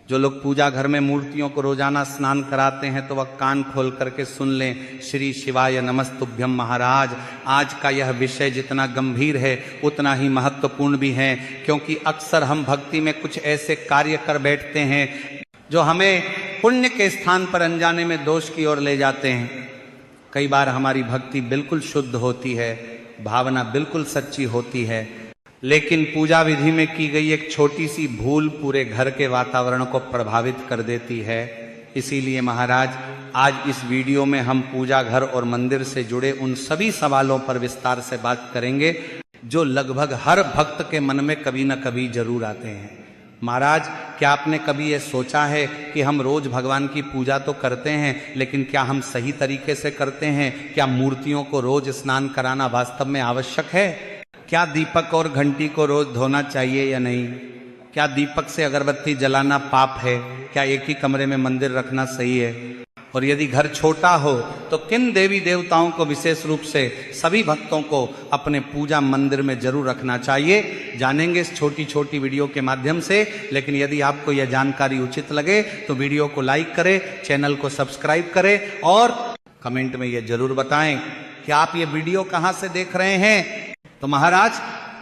जो लोग पूजा घर में मूर्तियों को रोजाना स्नान कराते हैं तो वह कान खोल करके सुन लें। श्री शिवाय नमस्तुभ्यम महाराज। आज का यह विषय जितना गंभीर है उतना ही महत्वपूर्ण भी है, क्योंकि अक्सर हम भक्ति में कुछ ऐसे कार्य कर बैठते हैं जो हमें पुण्य के स्थान पर अनजाने में दोष की ओर ले जाते हैं। कई बार हमारी भक्ति बिल्कुल शुद्ध होती है, भावना बिल्कुल सच्ची होती है, लेकिन पूजा विधि में की गई एक छोटी सी भूल पूरे घर के वातावरण को प्रभावित कर देती है। इसीलिए महाराज आज इस वीडियो में हम पूजा घर और मंदिर से जुड़े उन सभी सवालों पर विस्तार से बात करेंगे जो लगभग हर भक्त के मन में कभी न कभी जरूर आते हैं। महाराज, क्या आपने कभी ये सोचा है कि हम रोज भगवान की पूजा तो करते हैं, लेकिन क्या हम सही तरीके से करते हैं? क्या मूर्तियों को रोज स्नान कराना वास्तव में आवश्यक है? क्या दीपक और घंटी को रोज धोना चाहिए या नहीं? क्या दीपक से अगरबत्ती जलाना पाप है? क्या एक ही कमरे में मंदिर रखना सही है? और यदि घर छोटा हो तो किन देवी देवताओं को विशेष रूप से सभी भक्तों को अपने पूजा मंदिर में जरूर रखना चाहिए? जानेंगे इस छोटी छोटी वीडियो के माध्यम से। लेकिन यदि आपको यह जानकारी उचित लगे तो वीडियो को लाइक करें, चैनल को सब्सक्राइब करें और कमेंट में यह जरूर बताएं कि आप ये वीडियो कहाँ से देख रहे हैं। तो महाराज,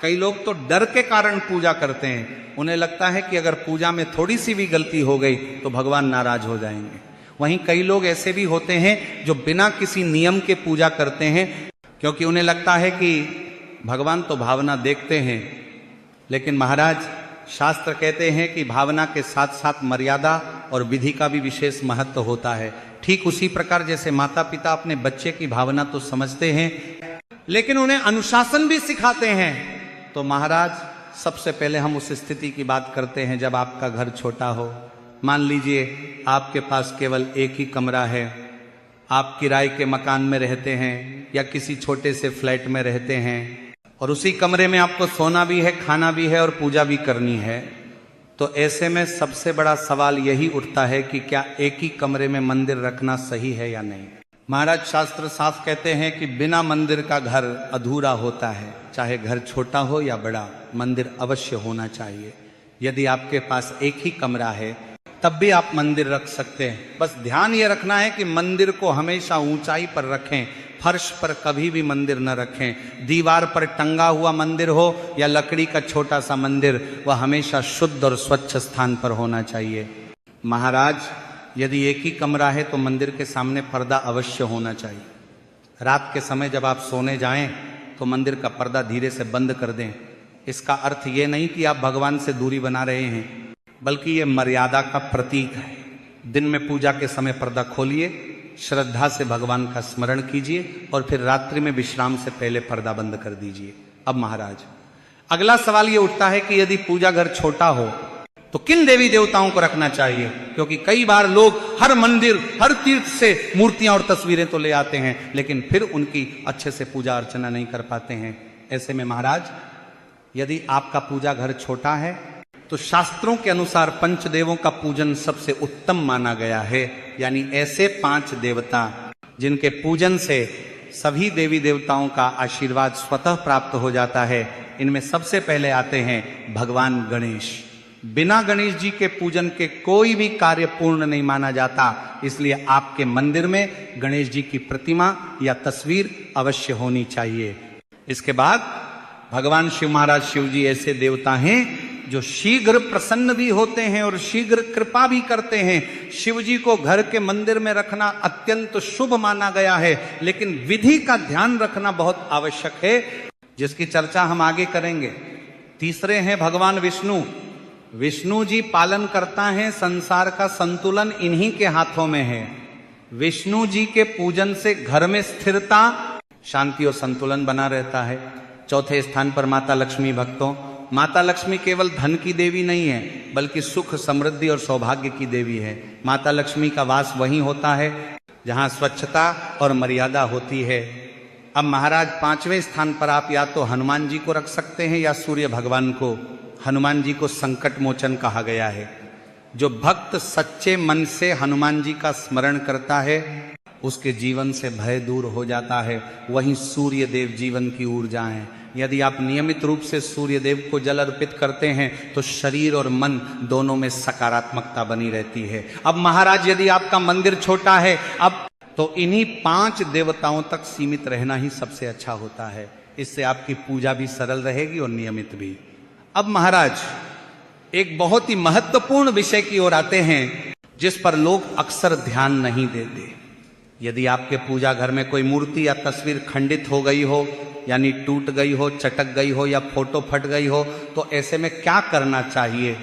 कई लोग तो डर के कारण पूजा करते हैं। उन्हें लगता है कि अगर पूजा में थोड़ी सी भी गलती हो गई तो भगवान नाराज हो जाएंगे। वहीं कई लोग ऐसे भी होते हैं जो बिना किसी नियम के पूजा करते हैं, क्योंकि उन्हें लगता है कि भगवान तो भावना देखते हैं। लेकिन महाराज, शास्त्र कहते हैं कि भावना के साथ साथ मर्यादा और विधि का भी विशेष महत्व होता है। ठीक उसी प्रकार जैसे माता पिता अपने बच्चे की भावना तो समझते हैं, लेकिन उन्हें अनुशासन भी सिखाते हैं। तो महाराज, सबसे पहले हम उस स्थिति की बात करते हैं जब आपका घर छोटा हो। मान लीजिए आपके पास केवल एक ही कमरा है, आप किराए के मकान में रहते हैं या किसी छोटे से फ्लैट में रहते हैं और उसी कमरे में आपको सोना भी है, खाना भी है और पूजा भी करनी है। तो ऐसे में सबसे बड़ा सवाल यही उठता है कि क्या एक ही कमरे में मंदिर रखना सही है या नहीं? महाराज, शास्त्र साफ कहते हैं कि बिना मंदिर का घर अधूरा होता है। चाहे घर छोटा हो या बड़ा, मंदिर अवश्य होना चाहिए। यदि आपके पास एक ही कमरा है तब भी आप मंदिर रख सकते हैं। बस ध्यान ये रखना है कि मंदिर को हमेशा ऊंचाई पर रखें, फर्श पर कभी भी मंदिर न रखें। दीवार पर टंगा हुआ मंदिर हो या लकड़ी का छोटा सा मंदिर, वह हमेशा शुद्ध और स्वच्छ स्थान पर होना चाहिए। महाराज, यदि एक ही कमरा है तो मंदिर के सामने पर्दा अवश्य होना चाहिए। रात के समय जब आप सोने जाएं तो मंदिर का पर्दा धीरे से बंद कर दें। इसका अर्थ ये नहीं कि आप भगवान से दूरी बना रहे हैं, बल्कि ये मर्यादा का प्रतीक है। दिन में पूजा के समय पर्दा खोलिए, श्रद्धा से भगवान का स्मरण कीजिए और फिर रात्रि में विश्राम से पहले पर्दा बंद कर दीजिए। अब महाराज, अगला सवाल ये उठता है कि यदि पूजा घर छोटा हो तो किन देवी देवताओं को रखना चाहिए? क्योंकि कई बार लोग हर मंदिर, हर तीर्थ से मूर्तियां और तस्वीरें तो ले आते हैं, लेकिन फिर उनकी अच्छे से पूजा अर्चना नहीं कर पाते हैं। ऐसे में महाराज, यदि आपका पूजा घर छोटा है तो शास्त्रों के अनुसार पंचदेवों का पूजन सबसे उत्तम माना गया है। यानी ऐसे 5 देवता जिनके पूजन से सभी देवी देवताओं का आशीर्वाद स्वतः प्राप्त हो जाता है। इनमें सबसे पहले आते हैं भगवान गणेश। बिना गणेश जी के पूजन के कोई भी कार्य पूर्ण नहीं माना जाता, इसलिए आपके मंदिर में गणेश जी की प्रतिमा या तस्वीर अवश्य होनी चाहिए। इसके बाद भगवान शिव महाराज शिव जी ऐसे देवता हैं जो शीघ्र प्रसन्न भी होते हैं और शीघ्र कृपा भी करते हैं। शिव जी को घर के मंदिर में रखना अत्यंत शुभ माना गया है, लेकिन विधि का ध्यान रखना बहुत आवश्यक है, जिसकी चर्चा हम आगे करेंगे। तीसरे हैं भगवान विष्णु। विष्णु जी पालन करता है, संसार का संतुलन इन्हीं के हाथों में है। विष्णु जी के पूजन से घर में स्थिरता, शांति और संतुलन बना रहता है। चौथे स्थान पर माता लक्ष्मी। भक्तों, माता लक्ष्मी केवल धन की देवी नहीं है, बल्कि सुख, समृद्धि और सौभाग्य की देवी है। माता लक्ष्मी का वास वहीं होता है जहां स्वच्छता और मर्यादा होती है। अब महाराज, 5वें स्थान पर आप या तो हनुमान जी को रख सकते हैं या सूर्य भगवान को। हनुमान जी को संकट मोचन कहा गया है। जो भक्त सच्चे मन से हनुमान जी का स्मरण करता है उसके जीवन से भय दूर हो जाता है। वहीं सूर्य देव जीवन की ऊर्जा है। यदि आप नियमित रूप से सूर्य देव को जल अर्पित करते हैं तो शरीर और मन दोनों में सकारात्मकता बनी रहती है। अब महाराज यदि आपका मंदिर छोटा है अब तो इन्हीं 5 देवताओं तक सीमित रहना ही सबसे अच्छा होता है। इससे आपकी पूजा भी सरल रहेगी और नियमित भी। अब महाराज एक बहुत ही महत्वपूर्ण विषय की ओर आते हैं जिस पर लोग अक्सर ध्यान नहीं देते। यदि आपके पूजा घर में कोई मूर्ति या तस्वीर खंडित हो गई हो, यानी टूट गई हो, चटक गई हो या फोटो फट गई हो, तो ऐसे में क्या करना चाहिए?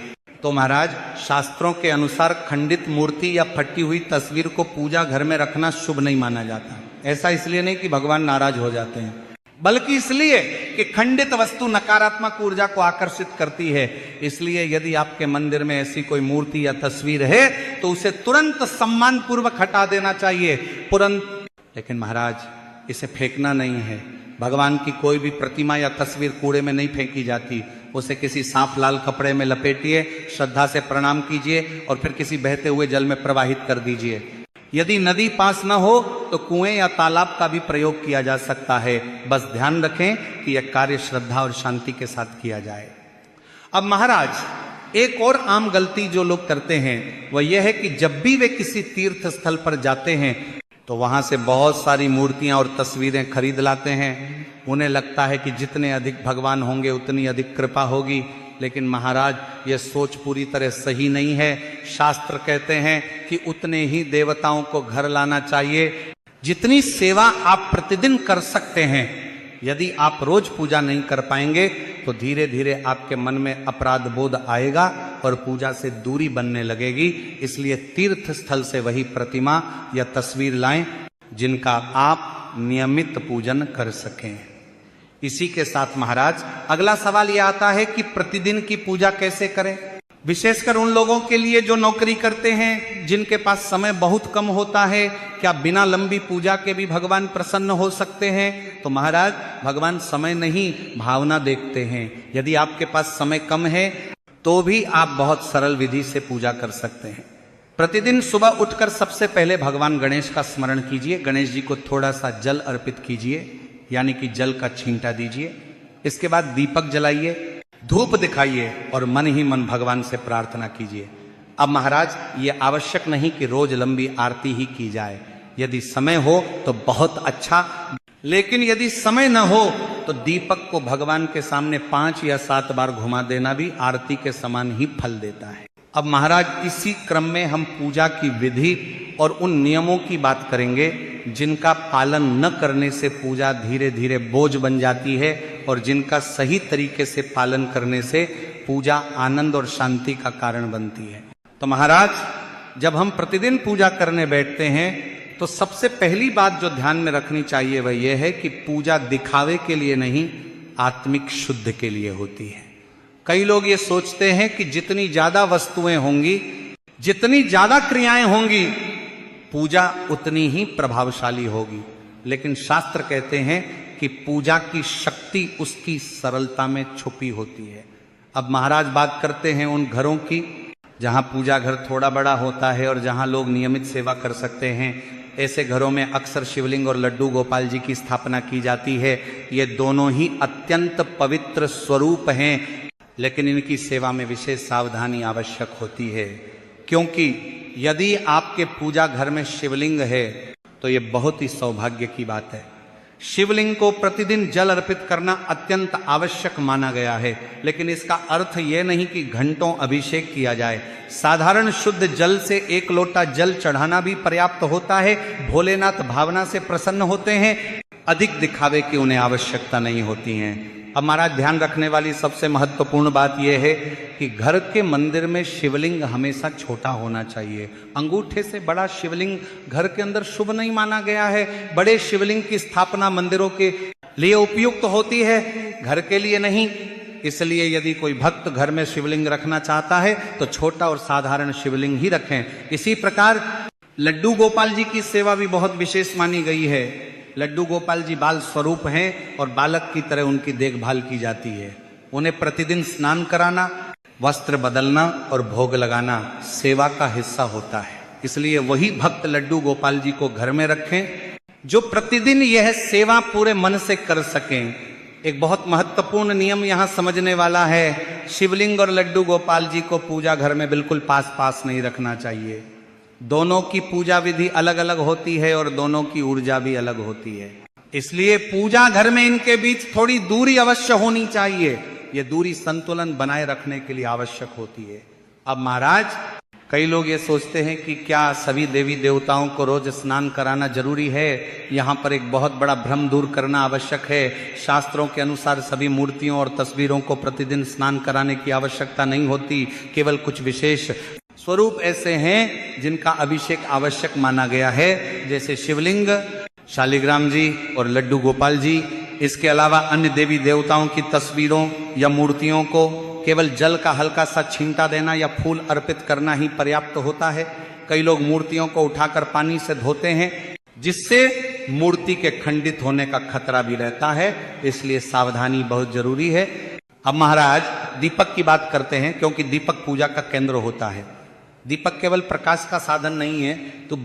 तो महाराज शास्त्रों के अनुसार खंडित मूर्ति या फटी हुई तस्वीर को पूजा घर में रखना शुभ नहीं माना जाता। ऐसा इसलिए नहीं कि भगवान नाराज हो जाते हैं, बल्कि इसलिए कि खंडित वस्तु नकारात्मक ऊर्जा को आकर्षित करती है। इसलिए यदि आपके मंदिर में ऐसी कोई मूर्ति या तस्वीर है तो उसे तुरंत सम्मान पूर्वक हटा देना चाहिए, तुरंत। लेकिन महाराज इसे फेंकना नहीं है। भगवान की कोई भी प्रतिमा या तस्वीर कूड़े में नहीं फेंकी जाती। उसे किसी साफ लाल कपड़े में लपेटिए, श्रद्धा से प्रणाम कीजिए और फिर किसी बहते हुए जल में प्रवाहित कर दीजिए। यदि नदी पास न हो तो कुएं या तालाब का भी प्रयोग किया जा सकता है। बस ध्यान रखें कि यह कार्य श्रद्धा और शांति के साथ किया जाए। अब महाराज एक और आम गलती जो लोग करते हैं वह यह है कि जब भी वे किसी तीर्थ स्थल पर जाते हैं तो वहां से बहुत सारी मूर्तियां और तस्वीरें खरीद लाते हैं। उन्हें लगता है कि जितने अधिक भगवान होंगे उतनी अधिक कृपा होगी। लेकिन महाराज यह सोच पूरी तरह सही नहीं है। शास्त्र कहते हैं कि उतने ही देवताओं को घर लाना चाहिए जितनी सेवा आप प्रतिदिन कर सकते हैं। यदि आप रोज पूजा नहीं कर पाएंगे तो धीरे धीरे आपके मन में अपराध बोध आएगा और पूजा से दूरी बनने लगेगी। इसलिए तीर्थ स्थल से वही प्रतिमा या तस्वीर लाएं जिनका आप नियमित पूजन कर सकें। इसी के साथ महाराज अगला सवाल यह आता है कि प्रतिदिन की पूजा कैसे करें, विशेषकर उन लोगों के लिए जो नौकरी करते हैं, जिनके पास समय बहुत कम होता है। क्या बिना लंबी पूजा के भी भगवान प्रसन्न हो सकते हैं? तो महाराज भगवान समय नहीं भावना देखते हैं। यदि आपके पास समय कम है तो भी आप बहुत सरल विधि से पूजा कर सकते हैं। प्रतिदिन सुबह उठकर सबसे पहले भगवान गणेश का स्मरण कीजिए। गणेश जी को थोड़ा सा जल अर्पित कीजिए, यानी कि जल का छींटा दीजिए। इसके बाद दीपक जलाइए, धूप दिखाइए और मन ही मन भगवान से प्रार्थना कीजिए। अब महाराज ये आवश्यक नहीं कि रोज लंबी आरती ही की जाए। यदि समय हो तो बहुत अच्छा, लेकिन यदि समय न हो तो दीपक को भगवान के सामने 5 या 7 बार घुमा देना भी आरती के समान ही फल देता है। अब महाराज इसी क्रम में हम पूजा की विधि और उन नियमों की बात करेंगे जिनका पालन न करने से पूजा धीरे धीरे बोझ बन जाती है और जिनका सही तरीके से पालन करने से पूजा आनंद और शांति का कारण बनती है। तो महाराज जब हम प्रतिदिन पूजा करने बैठते हैं तो सबसे पहली बात जो ध्यान में रखनी चाहिए वह यह है कि पूजा दिखावे के लिए नहीं, आत्मिक शुद्ध के लिए होती है। कई लोग ये सोचते हैं कि जितनी ज्यादा वस्तुएं होंगी, जितनी ज्यादा क्रियाएं होंगी, पूजा उतनी ही प्रभावशाली होगी। लेकिन शास्त्र कहते हैं कि पूजा की शक्ति उसकी सरलता में छुपी होती है। अब महाराज बात करते हैं उन घरों की जहां पूजा घर थोड़ा बड़ा होता है और जहां लोग नियमित सेवा कर सकते हैं। ऐसे घरों में अक्सर शिवलिंग और लड्डू गोपाल जी की स्थापना की जाती है। ये दोनों ही अत्यंत पवित्र स्वरूप हैं, लेकिन इनकी सेवा में विशेष सावधानी आवश्यक होती है, क्योंकि यदि आपके पूजा घर में शिवलिंग है तो ये बहुत ही सौभाग्य की बात है। शिवलिंग को प्रतिदिन जल अर्पित करना अत्यंत आवश्यक माना गया है, लेकिन इसका अर्थ यह नहीं कि घंटों अभिषेक किया जाए। साधारण शुद्ध जल से 1 लोटा जल चढ़ाना भी पर्याप्त होता है। भोलेनाथ भावना से प्रसन्न होते हैं, अधिक दिखावे की उन्हें आवश्यकता नहीं होती है। अब महाराज ध्यान रखने वाली सबसे महत्वपूर्ण बात यह है कि घर के मंदिर में शिवलिंग हमेशा छोटा होना चाहिए। अंगूठे से बड़ा शिवलिंग घर के अंदर शुभ नहीं माना गया है। बड़े शिवलिंग की स्थापना मंदिरों के लिए उपयुक्त होती है, घर के लिए नहीं। इसलिए यदि कोई भक्त घर में शिवलिंग रखना चाहता है तो छोटा और साधारण शिवलिंग ही रखें। इसी प्रकार लड्डू गोपाल जी की सेवा भी बहुत विशेष मानी गई है। लड्डू गोपाल जी बाल स्वरूप हैं और बालक की तरह उनकी देखभाल की जाती है। उन्हें प्रतिदिन स्नान कराना, वस्त्र बदलना और भोग लगाना सेवा का हिस्सा होता है। इसलिए वही भक्त लड्डू गोपाल जी को घर में रखें जो प्रतिदिन यह सेवा पूरे मन से कर सकें। एक बहुत महत्वपूर्ण नियम यहां समझने वाला है। शिवलिंग और लड्डू गोपाल जी को पूजा घर में बिल्कुल पास पास नहीं रखना चाहिए। दोनों की पूजा विधि अलग अलग होती है और दोनों की ऊर्जा भी अलग होती है, इसलिए पूजा घर में इनके बीच थोड़ी दूरी अवश्य होनी चाहिए। ये दूरी संतुलन बनाए रखने के लिए आवश्यक होती है। अब महाराज, कई लोग ये सोचते हैं कि क्या सभी देवी देवताओं को रोज स्नान कराना जरूरी है? यहाँ पर एक बहुत बड़ा भ्रम दूर करना आवश्यक है। शास्त्रों के अनुसार सभी मूर्तियों और तस्वीरों को प्रतिदिन स्नान कराने की आवश्यकता नहीं होती। केवल कुछ विशेष स्वरूप ऐसे हैं जिनका अभिषेक आवश्यक माना गया है, जैसे शिवलिंग, शालिग्राम जी और लड्डू गोपाल जी। इसके अलावा अन्य देवी देवताओं की तस्वीरों या मूर्तियों को केवल जल का हल्का सा छींटा देना या फूल अर्पित करना ही पर्याप्त होता है। कई लोग मूर्तियों को उठाकर पानी से धोते हैं, जिससे मूर्ति के खंडित होने का खतरा भी रहता है, इसलिए सावधानी बहुत जरूरी है। अब महाराज, दीपक की बात करते हैं, क्योंकि दीपक पूजा का केंद्र होता है। दीपक केवल प्रकाश का साधन नहीं है तो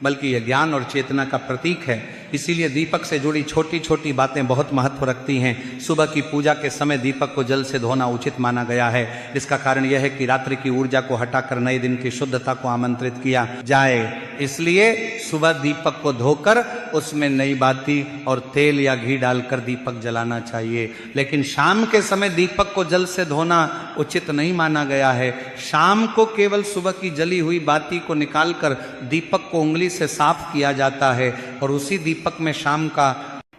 बल्कि यह ज्ञान और चेतना का प्रतीक है। इसीलिए दीपक से जुड़ी छोटी छोटी बातें बहुत महत्व रखती हैं। सुबह की पूजा के समय दीपक को जल से धोना उचित माना गया है। इसका कारण यह है कि रात्रि की ऊर्जा को हटाकर नए दिन की शुद्धता को आमंत्रित किया जाए। इसलिए सुबह दीपक को धोकर उसमें नई बाती और तेल या घी डालकर दीपक जलाना चाहिए। लेकिन शाम के समय दीपक को जल से धोना उचित नहीं माना गया है। शाम को केवल सुबह की जली हुई बाती को निकालकर दीपक को उंगली से साफ किया जाता है और उसी दीपक में शाम का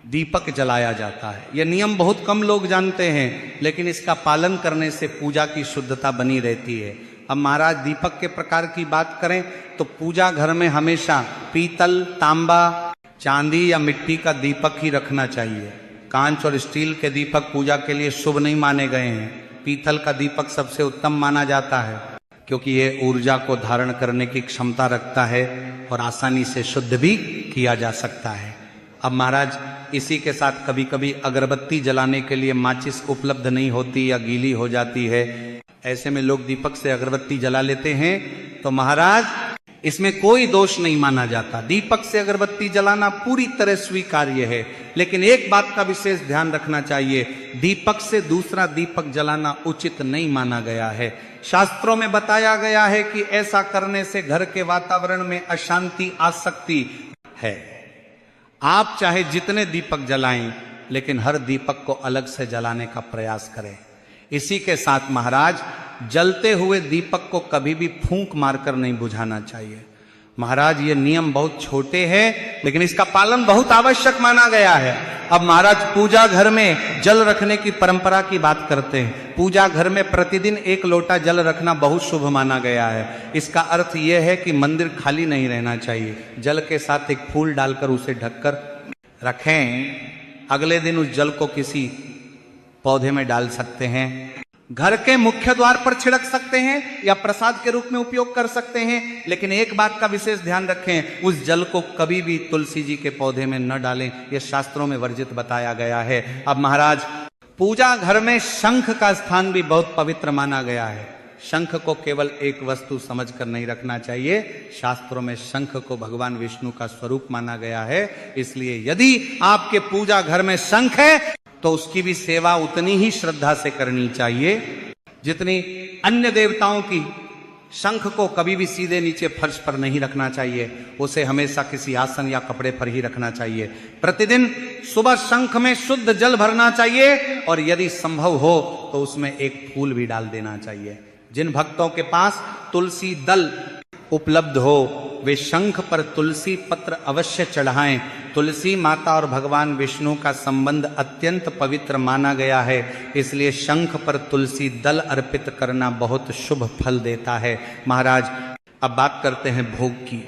दीपक जलाया जाता है। यह नियम बहुत कम लोग जानते हैं, लेकिन इसका पालन करने से पूजा की शुद्धता बनी रहती है। अब महाराज, दीपक के प्रकार की बात करें तो पूजा घर में हमेशा पीतल, तांबा, चांदी या मिट्टी का दीपक ही रखना चाहिए। कांच और स्टील के दीपक पूजा के लिए शुभ नहीं माने गए हैं। पीतल का दीपक सबसे उत्तम माना जाता है, क्योंकि ये ऊर्जा को धारण करने की क्षमता रखता है और आसानी से शुद्ध भी किया जा सकता है। अब महाराज, इसी के साथ कभी कभी अगरबत्ती जलाने के लिए माचिस उपलब्ध नहीं होती या गीली हो जाती है। ऐसे में लोग दीपक से अगरबत्ती जला लेते हैं, तो महाराज इसमें कोई दोष नहीं माना जाता। दीपक से अगरबत्ती जलाना पूरी तरह स्वीकार्य है, लेकिन एक बात का विशेष ध्यान रखना चाहिए, दीपक से दूसरा दीपक जलाना उचित नहीं माना गया है। शास्त्रों में बताया गया है कि ऐसा करने से घर के वातावरण में अशांति आ सकती है। आप चाहे जितने दीपक जलाएं, लेकिन हर दीपक को अलग से जलाने का प्रयास करें। इसी के साथ महाराज, जलते हुए दीपक को कभी भी फूंक मारकर नहीं बुझाना चाहिए। महाराज, ये नियम बहुत छोटे हैं, लेकिन इसका पालन बहुत आवश्यक माना गया है। अब महाराज, पूजा घर में जल रखने की परंपरा की बात करते हैं। पूजा घर में प्रतिदिन 1 लोटा जल रखना बहुत शुभ माना गया है। इसका अर्थ यह है कि मंदिर खाली नहीं रहना चाहिए। जल के साथ एक फूल डालकर उसे ढककर रखें। अगले दिन उस जल को किसी पौधे में डाल सकते हैं, घर के मुख्य द्वार पर छिड़क सकते हैं या प्रसाद के रूप में उपयोग कर सकते हैं। लेकिन एक बात का विशेष ध्यान रखें, उस जल को कभी भी तुलसी जी के पौधे में न डालें, यह शास्त्रों में वर्जित बताया गया है। अब महाराज, पूजा घर में शंख का स्थान भी बहुत पवित्र माना गया है। शंख को केवल एक वस्तु समझकर नहीं रखना चाहिए। शास्त्रों में शंख को भगवान विष्णु का स्वरूप माना गया है। इसलिए यदि आपके पूजा घर में शंख है तो उसकी भी सेवा उतनी ही श्रद्धा से करनी चाहिए जितनी अन्य देवताओं की। शंख को कभी भी सीधे नीचे फर्श पर नहीं रखना चाहिए, उसे हमेशा किसी आसन या कपड़े पर ही रखना चाहिए। प्रतिदिन सुबह शंख में शुद्ध जल भरना चाहिए और यदि संभव हो तो उसमें एक फूल भी डाल देना चाहिए। जिन भक्तों के पास तुलसी दल उपलब्ध हो वे शंख पर तुलसी पत्र अवश्य चढ़ाएं। तुलसी माता और भगवान विष्णु का संबंध अत्यंत पवित्र माना गया है, इसलिए शंख पर तुलसी दल अर्पित करना बहुत शुभ फल देता है। महाराज, अब बात करते हैं भोग की।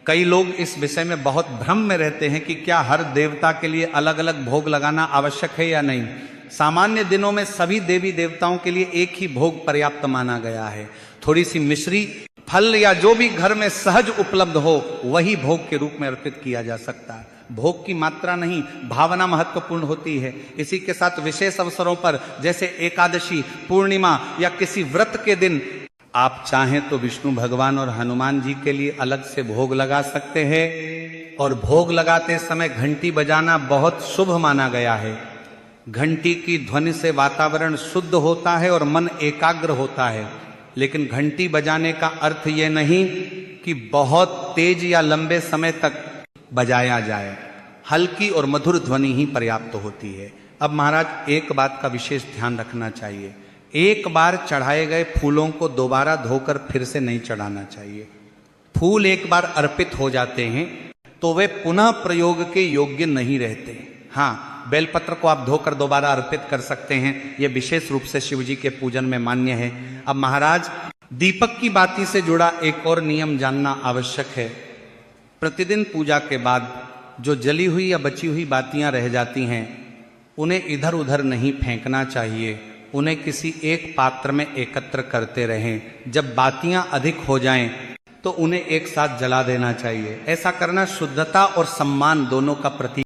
कई लोग इस विषय में बहुत भ्रम में रहते हैं कि क्या हर देवता के लिए अलग अलग भोग लगाना आवश्यक है या नहीं। सामान्य दिनों में सभी देवी देवताओं के लिए एक ही भोग पर्याप्त माना गया है। थोड़ी सी मिश्री, फल या जो भी घर में सहज उपलब्ध हो वही भोग के रूप में अर्पित किया जा सकता है। भोग की मात्रा नहीं, भावना महत्वपूर्ण होती है। इसी के साथ विशेष अवसरों पर जैसे एकादशी, पूर्णिमा या किसी व्रत के दिन आप चाहें तो विष्णु भगवान और हनुमान जी के लिए अलग से भोग लगा सकते हैं। और भोग लगाते समय घंटी बजाना बहुत शुभ माना गया है। घंटी की ध्वनि से वातावरण शुद्ध होता है और मन एकाग्र होता है, लेकिन घंटी बजाने का अर्थ यह नहीं कि बहुत तेज या लंबे समय तक बजाया जाए। हल्की और मधुर ध्वनि ही पर्याप्त होती है। अब महाराज एक बात का विशेष ध्यान रखना चाहिए, एक बार चढ़ाए गए फूलों को दोबारा धोकर फिर से नहीं चढ़ाना चाहिए। फूल एक बार अर्पित हो जाते हैं तो वे पुनः प्रयोग के योग्य नहीं रहते। हाँ, बेलपत्र को आप धोकर दोबारा अर्पित कर सकते हैं, यह विशेष रूप से शिव जी के पूजन में मान्य है। अब महाराज दीपक की बाती से जुड़ा एक और नियम जानना आवश्यक है। प्रतिदिन पूजा के बाद जो जली हुई या बची हुई बातियां रह जाती हैं, उन्हें इधर उधर नहीं फेंकना चाहिए, उन्हें किसी एक पात्र में एकत्र करते रहें। जब बातियां अधिक हो जाएं तो उन्हें एक साथ जला देना चाहिए। ऐसा करना शुद्धता और सम्मान दोनों का प्रतीक